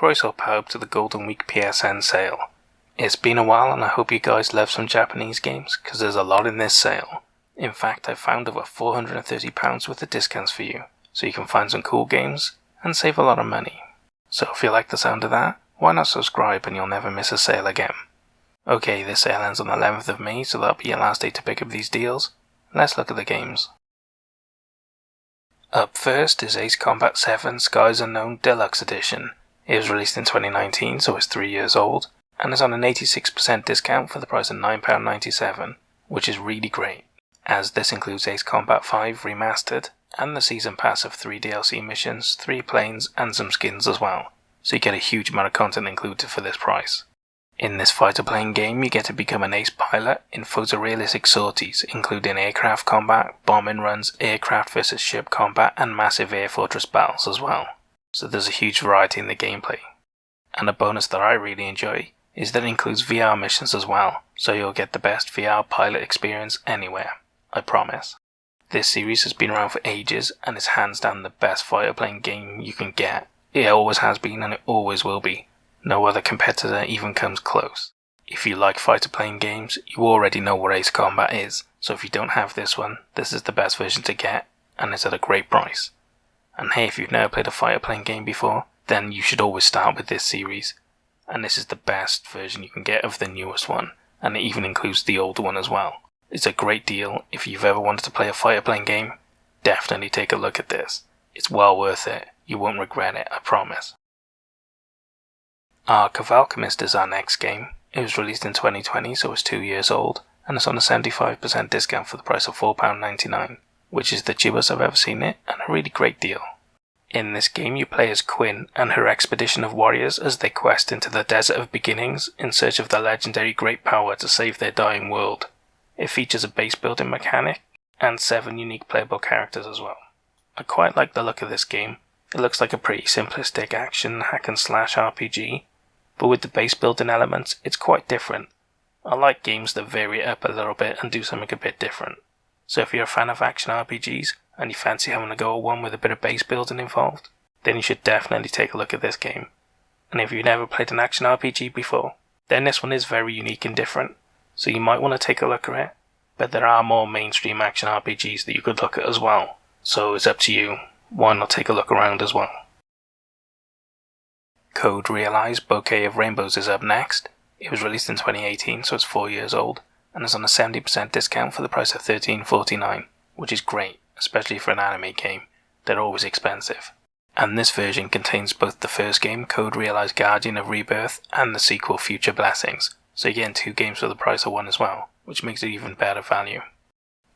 Croissant up to the Golden Week PSN sale. It's been a while and I hope you guys love some Japanese games, because there's a lot in this sale. In fact, I found over £430 worth of discounts for you, so you can find some cool games and save a lot of money. So if you like the sound of that, why not subscribe and you'll never miss a sale again. Okay, this sale ends on the 11th of May, so that'll be your last day to pick up these deals. Let's look at the games. Up first is Ace Combat 7 Skies Unknown Deluxe Edition. It was released in 2019, so it's 3 years old, and is on an 86% discount for the price of £9.97, which is really great, as this includes Ace Combat 5 Remastered, and the Season Pass of 3 DLC missions, 3 planes, and some skins as well, so you get a huge amount of content included for this price. In this fighter-plane game, you get to become an ace pilot in photorealistic sorties, including aircraft combat, bombing runs, aircraft versus ship combat, and massive air fortress battles as well. So there's a huge variety in the gameplay. And a bonus that I really enjoy is that it includes VR missions as well, so you'll get the best VR pilot experience anywhere, I promise. This series has been around for ages and is hands down the best fighter-plane game you can get. It always has been and it always will be. No other competitor even comes close. If you like fighter-plane games, you already know what Ace Combat is, so if you don't have this one, this is the best version to get, and it's at a great price. And hey, if you've never played a fighter-plane game before, then you should always start with this series. And this is the best version you can get of the newest one, and it even includes the older one as well. It's a great deal. If you've ever wanted to play a fighter-plane game, definitely take a look at this. It's well worth it. You won't regret it, I promise. Arc of Alchemist is our next game. It was released in 2020, so it's 2 years old, and it's on a 75% discount for the price of £4.99, which is the cheapest I've ever seen it, and a really great deal. In this game you play as Quinn and her expedition of warriors as they quest into the Desert of Beginnings in search of the legendary Great Power to save their dying world. It features a base building mechanic, and 7 unique playable characters as well. I quite like the look of this game. It looks like a pretty simplistic action hack and slash RPG, but with the base building elements, it's quite different. I like games that vary it up a little bit and do something a bit different. So if you're a fan of action RPGs, and you fancy having a go at one with a bit of base building involved, then you should definitely take a look at this game. And if you've never played an action RPG before, then this one is very unique and different, so you might want to take a look at it, but there are more mainstream action RPGs that you could look at as well, so it's up to you. Why not take a look around as well? Code Realize Bouquet of Rainbows is up next. It was released in 2018, so it's 4 years old, and is on a 70% discount for the price of $13.49, which is great, especially for an anime game. They're always expensive. And this version contains both the first game, Code Realize Guardian of Rebirth, and the sequel, Future Blessings, so you're getting 2 games for the price of one as well, which makes it even better value.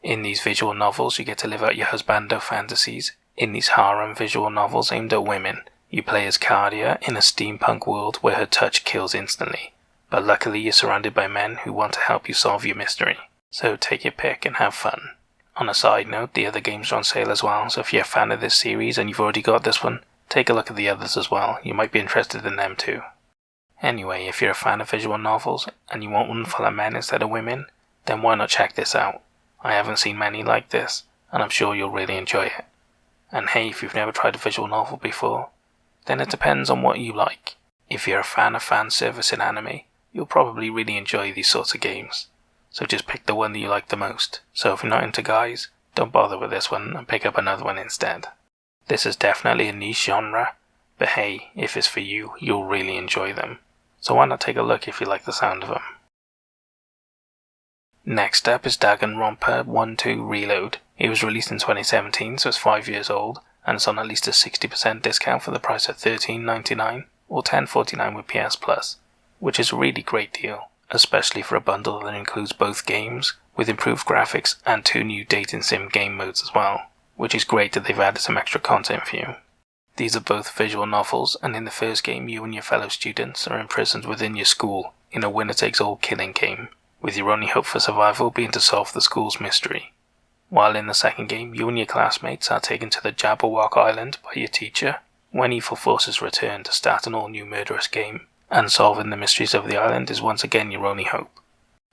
In these visual novels, you get to live out your husbando fantasies. In these harem visual novels aimed at women, you play as Cardia in a steampunk world where her touch kills instantly, but luckily you're surrounded by men who want to help you solve your mystery, so take your pick and have fun. On a side note, the other games are on sale as well, so if you're a fan of this series and you've already got this one, take a look at the others as well, you might be interested in them too. Anyway, if you're a fan of visual novels and you want one full of men instead of women, then why not check this out? I haven't seen many like this, and I'm sure you'll really enjoy it. And hey, if you've never tried a visual novel before, then it depends on what you like. If you're a fan of fan service in anime, you'll probably really enjoy these sorts of games. So just pick the one that you like the most. So if you're not into guys, don't bother with this one and pick up another one instead. This is definitely a niche genre, but hey, if it's for you, you'll really enjoy them. So why not take a look if you like the sound of them. Next up is Romper 1-2 Reload. It was released in 2017, so it's 5 years old, and it's on at least a 60% discount for the price of $13.99 or $10.49 with PS Plus, which is a really great deal, especially for a bundle that includes both games, with improved graphics and 2 new dating sim game modes as well, which is great that they've added some extra content for you. These are both visual novels, and in the first game you and your fellow students are imprisoned within your school in a winner-takes-all killing game, with your only hope for survival being to solve the school's mystery. While in the second game, you and your classmates are taken to the Jabberwock Island by your teacher, when evil forces return to start an all-new murderous game, and solving the mysteries of the island is once again your only hope.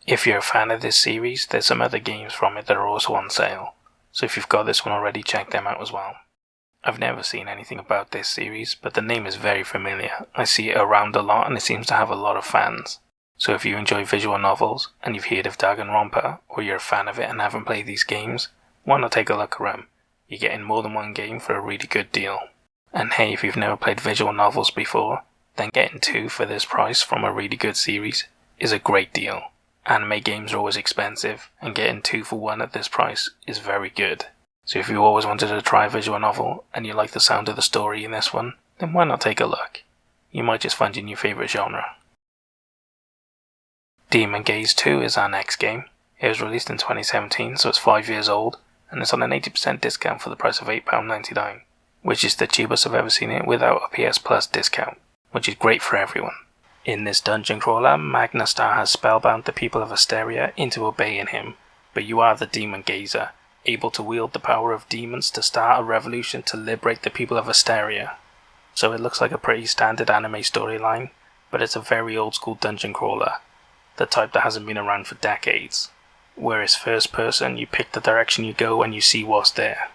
If you're a fan of this series, there's some other games from it that are also on sale, so if you've got this one already, check them out as well. I've never seen anything about this series, but the name is very familiar. I see it around a lot and it seems to have a lot of fans. So if you enjoy visual novels and you've heard of Romper, or you're a fan of it and haven't played these games, why not take a look around? You're getting more than one game for a really good deal. And hey, if you've never played visual novels before, then getting 2 for this price from a really good series is a great deal. Anime games are always expensive, and getting 2 for 1 at this price is very good. So if you always wanted to try a visual novel and you like the sound of the story in this one, then why not take a look? You might just find your new favourite genre. Demon Gaze 2 is our next game. It was released in 2017, so it's 5 years old, and it's on an 80% discount for the price of £8.99, which is the cheapest I've ever seen it without a PS Plus discount, which is great for everyone. In this dungeon crawler, Magnastar has spellbound the people of Asteria into obeying him, but you are the Demon Gazer, able to wield the power of demons to start a revolution to liberate the people of Asteria. So it looks like a pretty standard anime storyline, but it's a very old school dungeon crawler, the type that hasn't been around for decades. Whereas first person, you pick the direction you go and you see what's there.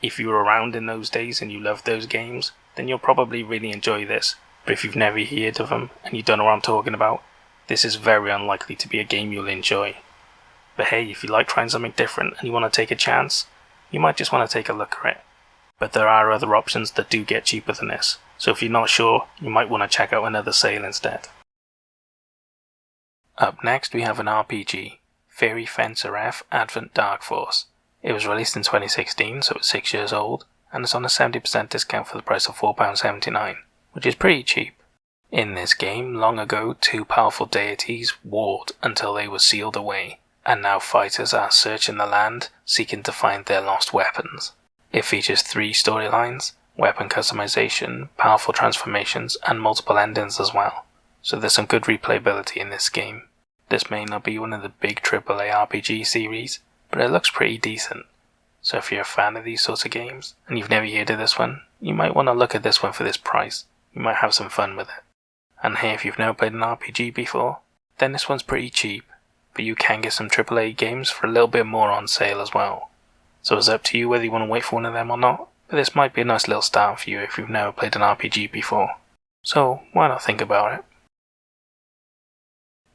If you were around in those days and you loved those games, then you'll probably really enjoy this, but if you've never heard of them and you don't know what I'm talking about, this is very unlikely to be a game you'll enjoy. But hey, if you like trying something different and you want to take a chance, you might just want to take a look at it. But there are other options that do get cheaper than this, so if you're not sure, you might want to check out another sale instead. Up next we have an RPG, Fairy Fencer F Advent Dark Force. It was released in 2016, so it's 6 years old, and it's on a 70% discount for the price of £4.79, which is pretty cheap. In this game, long ago 2 powerful deities warred until they were sealed away, and now fighters are searching the land, seeking to find their lost weapons. It features 3 storylines, weapon customization, powerful transformations, and multiple endings as well, so there's some good replayability in this game. This may not be one of the big AAA RPG series, but it looks pretty decent. So if you're a fan of these sorts of games, and you've never heard of this one, you might want to look at this one for this price. You might have some fun with it. And hey, if you've never played an RPG before, then this one's pretty cheap, but you can get some AAA games for a little bit more on sale as well. So it's up to you whether you want to wait for one of them or not, but this might be a nice little start for you if you've never played an RPG before. So why not think about it?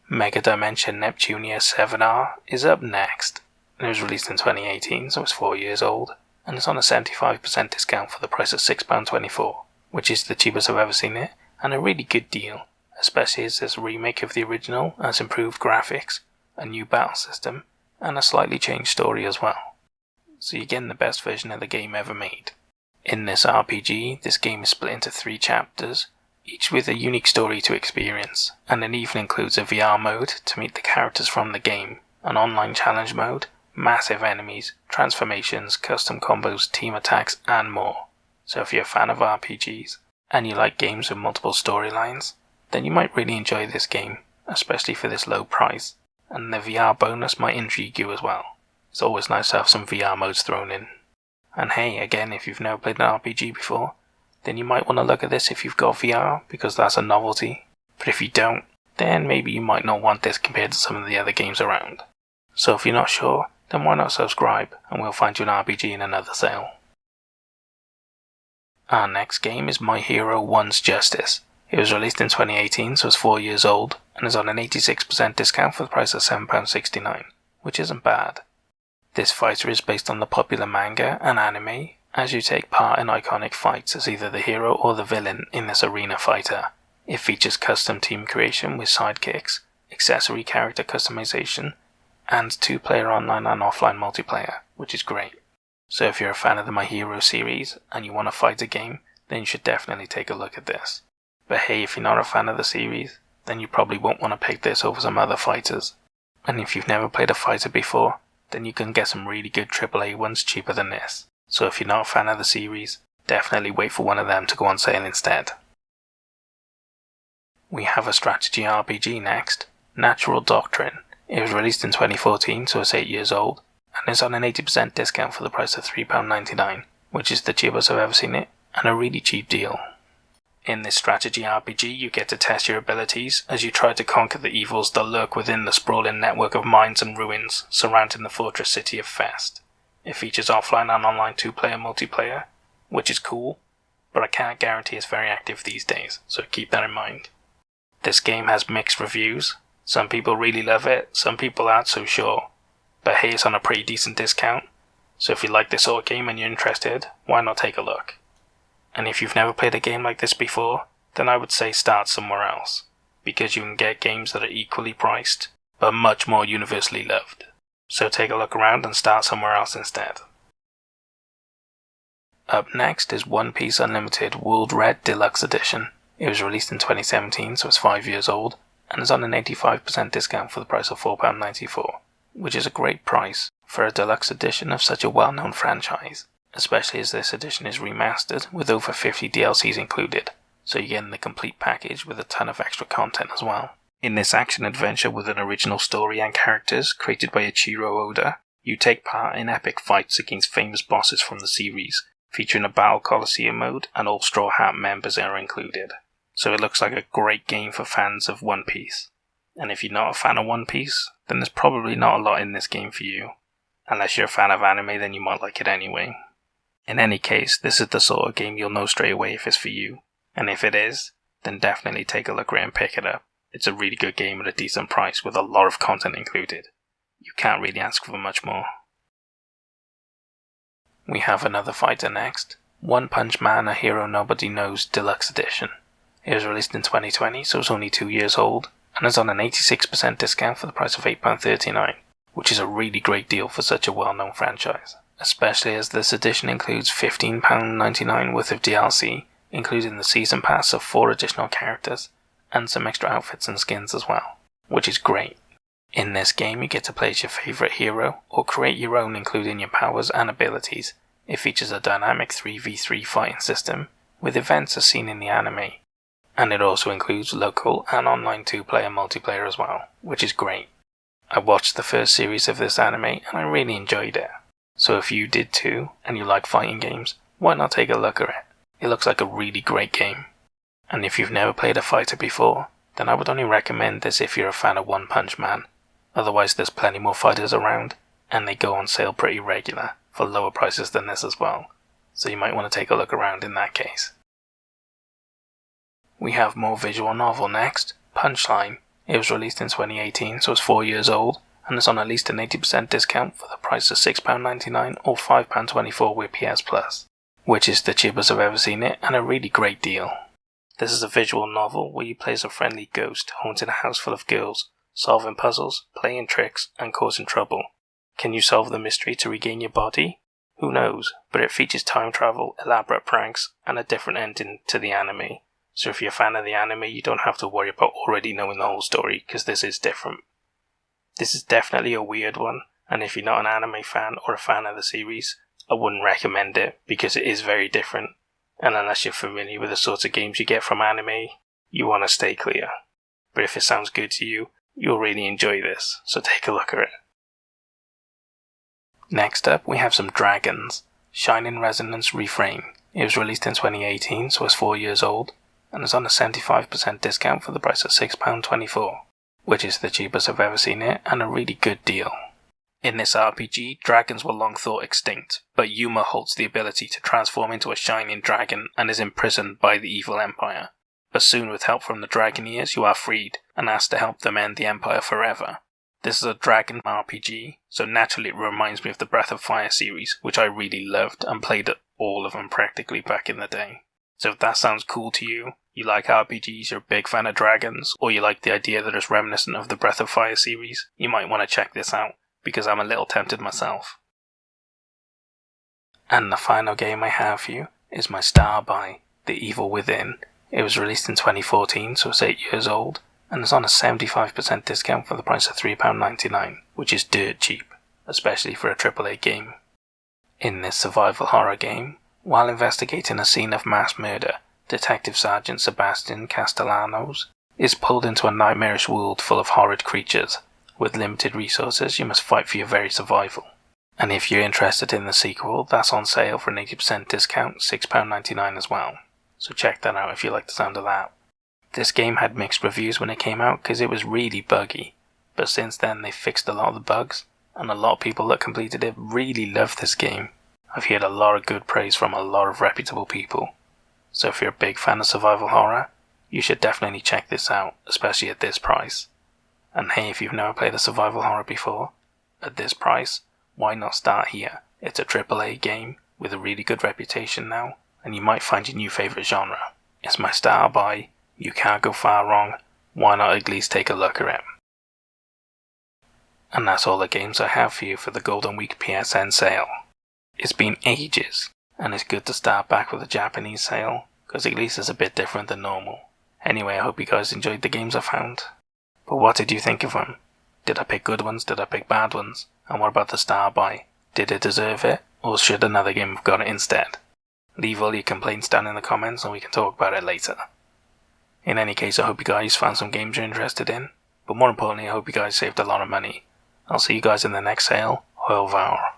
Mega Dimension Neptunia 7R is up next. It was released in 2018, so it's 4 years old, and it's on a 75% discount for the price of £6.24, which is the cheapest I've ever seen it, and a really good deal, especially as it's a remake of the original, has improved graphics, a new battle system, and a slightly changed story as well. So you're getting the best version of the game ever made. In this RPG, this game is split into 3 chapters, each with a unique story to experience, and it even includes a VR mode to meet the characters from the game, an online challenge mode, massive enemies, transformations, custom combos, team attacks, and more. So if you're a fan of RPGs, and you like games with multiple storylines, then you might really enjoy this game, especially for this low price, and the VR bonus might intrigue you as well. It's always nice to have some VR modes thrown in. And hey, again, if you've never played an RPG before, then you might want to look at this if you've got VR, because that's a novelty. But if you don't, then maybe you might not want this compared to some of the other games around. So if you're not sure, then why not subscribe, and we'll find you an RPG in another sale. Our next game is My Hero One's Justice. It was released in 2018, so it's 4 years old, and is on an 86% discount for the price of £7.69, which isn't bad. This fighter is based on the popular manga and anime, as you take part in iconic fights as either the hero or the villain in this arena fighter. It features custom team creation with sidekicks, accessory character customization, and 2-player online and offline multiplayer, which is great. So if you're a fan of the My Hero series and you want a fighter game, then you should definitely take a look at this. But hey, if you're not a fan of the series, then you probably won't want to pick this over some other fighters. And if you've never played a fighter before, then you can get some really good AAA ones cheaper than this. So if you're not a fan of the series, definitely wait for one of them to go on sale instead. We have a strategy RPG next, Natural Doctrine. It was released in 2014, so it's 8 years old, and it's on an 80% discount for the price of £3.99, which is the cheapest I've ever seen it, and a really cheap deal. In this strategy RPG, you get to test your abilities as you try to conquer the evils that lurk within the sprawling network of mines and ruins surrounding the fortress city of Fest. It features offline and online 2-player multiplayer, which is cool, but I can't guarantee it's very active these days, so keep that in mind. This game has mixed reviews. Some people really love it, some people aren't so sure, but hey, it's on a pretty decent discount, so if you like this sort of game and you're interested, why not take a look? And if you've never played a game like this before, then I would say start somewhere else, because you can get games that are equally priced, but much more universally loved. So take a look around and start somewhere else instead. Up next is One Piece Unlimited World Red Deluxe Edition. It was released in 2017, so it's 5 years old, and is on an 85% discount for the price of £4.94, which is a great price for a deluxe edition of such a well-known franchise, especially as this edition is remastered with over 50 DLCs included, so you're getting the complete package with a ton of extra content as well. In this action-adventure with an original story and characters created by Ichiro Oda, you take part in epic fights against famous bosses from the series, featuring a Battle Coliseum mode and all Straw Hat members are included. So it looks like a great game for fans of One Piece. And if you're not a fan of One Piece, then there's probably not a lot in this game for you. Unless you're a fan of anime, then you might like it anyway. In any case, this is the sort of game you'll know straight away if it's for you. And if it is, then definitely take a look at it and pick it up. It's a really good game at a decent price with a lot of content included. You can't really ask for much more. We have another fighter next. One Punch Man, A Hero Nobody Knows Deluxe Edition. It was released in 2020, so it's only 2 years old, and is on an 86% discount for the price of £8.39, which is a really great deal for such a well-known franchise, especially as this edition includes £15.99 worth of DLC, including the season pass of 4 additional characters, and some extra outfits and skins as well, which is great. In this game you get to play as your favourite hero, or create your own including your powers and abilities. It features a dynamic 3v3 fighting system, with events as seen in the anime, and it also includes local and online 2-player multiplayer as well, which is great. I watched the first series of this anime and I really enjoyed it, so if you did too, and you like fighting games, why not take a look at it? It looks like a really great game. And if you've never played a fighter before, then I would only recommend this if you're a fan of One Punch Man. Otherwise there's plenty more fighters around, and they go on sale pretty regular, for lower prices than this as well, so you might want to take a look around in that case. We have more visual novel next, Punchline. It was released in 2018, so it's 4 years old, and is on at least an 80% discount for the price of £6.99 or £5.24 with PS Plus, which is the cheapest I've ever seen it, and a really great deal. This is a visual novel where you play as a friendly ghost haunting a house full of girls, solving puzzles, playing tricks, and causing trouble. Can you solve the mystery to regain your body? Who knows, but it features time travel, elaborate pranks, and a different ending to the anime. So if you're a fan of the anime, you don't have to worry about already knowing the whole story, because this is different. This is definitely a weird one, and if you're not an anime fan or a fan of the series, I wouldn't recommend it, because it is very different, and unless you're familiar with the sorts of games you get from anime, you want to stay clear. But if it sounds good to you, you'll really enjoy this, so take a look at it. Next up, we have some Dragons. Shining Resonance Reframe. It was released in 2018, so it's 4 years old, and is on a 75% discount for the price of £6.24, which is the cheapest I've ever seen it, and a really good deal. In this RPG, dragons were long thought extinct, but Yuma holds the ability to transform into a shining dragon and is imprisoned by the evil Empire. But soon, with help from the Dragoneers, you are freed, and asked to help them end the Empire forever. This is a dragon RPG, so naturally it reminds me of the Breath of Fire series, which I really loved and played all of them practically back in the day. So if that sounds cool to you, you like RPGs, you're a big fan of dragons, or you like the idea that it's reminiscent of the Breath of Fire series, you might want to check this out, because I'm a little tempted myself. And the final game I have for you is my star buy, The Evil Within. It was released in 2014, so it's 8 years old, and is on a 75% discount for the price of £3.99, which is dirt cheap, especially for a AAA game. In this survival horror game, while investigating a scene of mass murder, Detective Sergeant Sebastian Castellanos is pulled into a nightmarish world full of horrid creatures. With limited resources, you must fight for your very survival. And if you're interested in the sequel, that's on sale for an 80% discount, £6.99 as well. So check that out if you like the sound of that. This game had mixed reviews when it came out because it was really buggy, but since then they fixed a lot of the bugs, and a lot of people that completed it really loved this game. I've heard a lot of good praise from a lot of reputable people. So if you're a big fan of survival horror, you should definitely check this out, especially at this price. And hey, if you've never played a survival horror before, at this price, why not start here? It's a AAA game with a really good reputation now, and you might find your new favourite genre. It's my style buy, you can't go far wrong, why not at least take a look at it? And that's all the games I have for you for the Golden Week PSN sale. It's been ages, and it's good to start back with a Japanese sale, because at least it's a bit different than normal. Anyway, I hope you guys enjoyed the games I found. But what did you think of them? Did I pick good ones? Did I pick bad ones? And what about the star buy? Did it deserve it? Or should another game have got it instead? Leave all your complaints down in the comments and we can talk about it later. In any case, I hope you guys found some games you're interested in. But more importantly, I hope you guys saved a lot of money. I'll see you guys in the next sale. Au revoir.